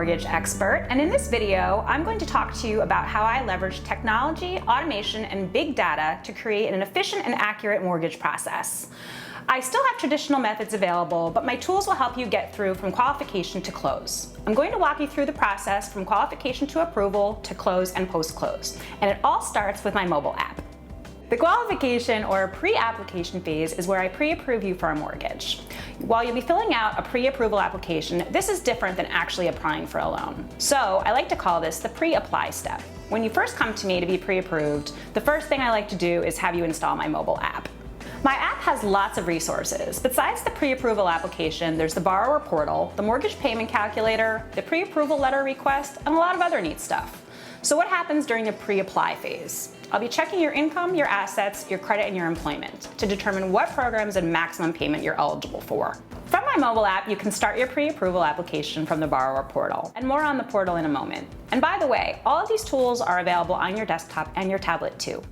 Mortgage Expert, and in this video, I'm going to talk to you about how I leverage technology, automation, and big data to create an efficient and accurate mortgage process. I still have traditional methods available, but my tools will help you get through from qualification to close. I'm going to walk you through the process from qualification to approval to close and post-close, and it all starts with my mobile app. The qualification or pre-application phase is where I pre-approve you for a mortgage. While you'll be filling out a pre-approval application, this is different than actually applying for a loan. So I like to call this the pre-apply step. When you first come to me to be pre-approved, the first thing I like to do is have you install my mobile app. My app has lots of resources. Besides the pre-approval application, there's the borrower portal, the mortgage payment calculator, the pre-approval letter request, and a lot of other neat stuff. So what happens during the pre-apply phase? I'll be checking your income, your assets, your credit, and your employment to determine what programs and maximum payment you're eligible for. From my mobile app, you can start your pre-approval application from the borrower portal, and more on the portal in a moment. And by the way, all of these tools are available on your desktop and your tablet too.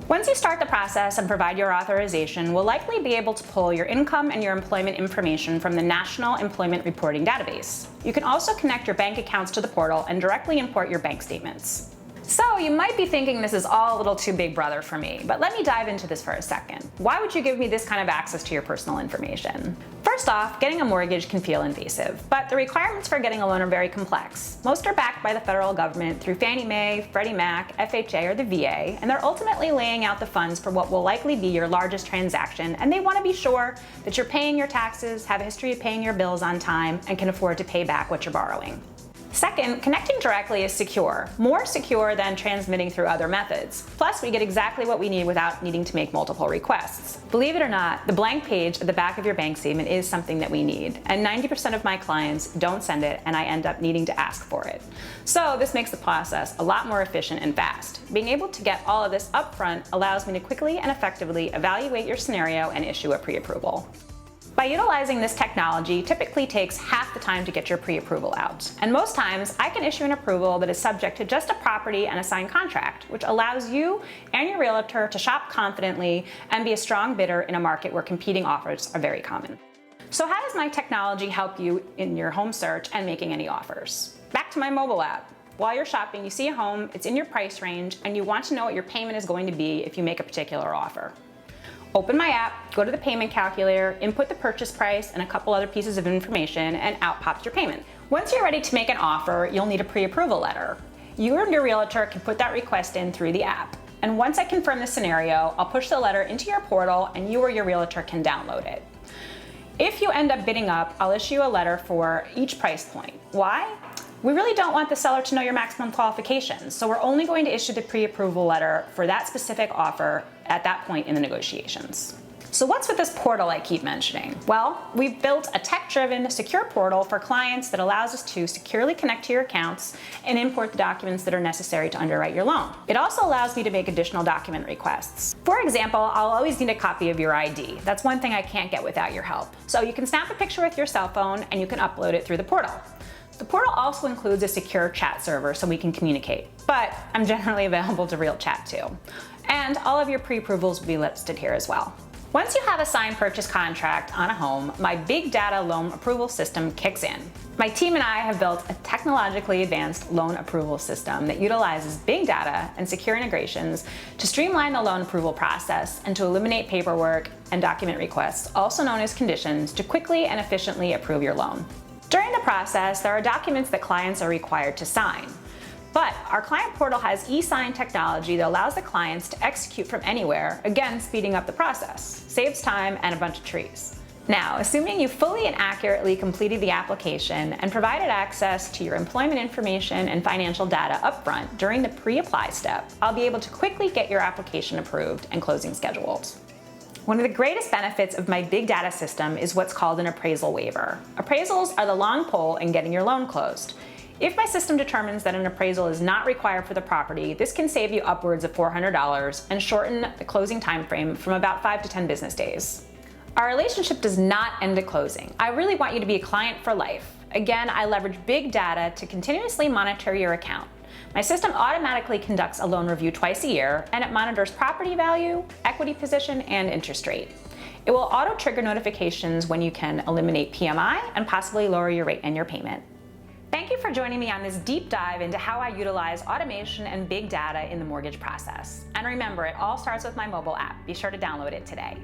Once you start the process and provide your authorization, we'll likely be able to pull your income and your employment information from the National Employment Reporting Database. You can also connect your bank accounts to the portal and directly import your bank statements. So you might be thinking this is all a little too big brother for me, but let me dive into this for a second. Why would you give me this kind of access to your personal information? First off, getting a mortgage can feel invasive, but the requirements for getting a loan are very complex. Most are backed by the federal government through Fannie Mae, Freddie Mac, FHA, or the VA, and they're ultimately laying out the funds for what will likely be your largest transaction, and they want to be sure that you're paying your taxes, have a history of paying your bills on time, and can afford to pay back what you're borrowing. Second, connecting directly is secure, more secure than transmitting through other methods. Plus, we get exactly what we need without needing to make multiple requests. Believe it or not, the blank page at the back of your bank statement is something that we need, and 90% of my clients don't send it, and I end up needing to ask for it. So this makes the process a lot more efficient and fast. Being able to get all of this upfront allows me to quickly and effectively evaluate your scenario and issue a pre-approval. By utilizing this technology, typically takes half the time to get your pre-approval out. And most times, I can issue an approval that is subject to just a property and a signed contract, which allows you and your realtor to shop confidently and be a strong bidder in a market where competing offers are very common. So how does my technology help you in your home search and making any offers? Back to my mobile app. While you're shopping, you see a home, it's in your price range, and you want to know what your payment is going to be if you make a particular offer. Open my app, go to the payment calculator, input the purchase price and a couple other pieces of information, and out pops your payment. Once you're ready to make an offer, you'll need a pre-approval letter. You or your realtor can put that request in through the app. And once I confirm the scenario, I'll push the letter into your portal and you or your realtor can download it. If you end up bidding up, I'll issue a letter for each price point. Why? We really don't want the seller to know your maximum qualifications, so we're only going to issue the pre-approval letter for that specific offer at that point in the negotiations. So what's with this portal I keep mentioning? Well, we've built a tech-driven, secure portal for clients that allows us to securely connect to your accounts and import the documents that are necessary to underwrite your loan. It also allows me to make additional document requests. For example, I'll always need a copy of your ID. That's one thing I can't get without your help. So you can snap a picture with your cell phone and you can upload it through the portal. The portal also includes a secure chat server so we can communicate, but I'm generally available to real chat too. And all of your pre-approvals will be listed here as well. Once you have a signed purchase contract on a home, my big data loan approval system kicks in. My team and I have built a technologically advanced loan approval system that utilizes big data and secure integrations to streamline the loan approval process and to eliminate paperwork and document requests, also known as conditions, to quickly and efficiently approve your loan. During the process, there are documents that clients are required to sign. But our client portal has e-sign technology that allows the clients to execute from anywhere, again speeding up the process, saves time and a bunch of trees. Now, assuming you fully and accurately completed the application and provided access to your employment information and financial data upfront during the pre-apply step, I'll be able to quickly get your application approved and closing scheduled. One of the greatest benefits of my big data system is what's called an appraisal waiver. Appraisals are the long pole in getting your loan closed. If my system determines that an appraisal is not required for the property, this can save you upwards of $400 and shorten the closing time frame from about 5 to 10 business days. Our relationship does not end at closing. I really want you to be a client for life. Again, I leverage big data to continuously monitor your account. My system automatically conducts a loan review twice a year, and it monitors property value, equity position, and interest rate. It will auto-trigger notifications when you can eliminate PMI and possibly lower your rate and your payment. Thank you for joining me on this deep dive into how I utilize automation and big data in the mortgage process. And remember, it all starts with my mobile app. Be sure to download it today.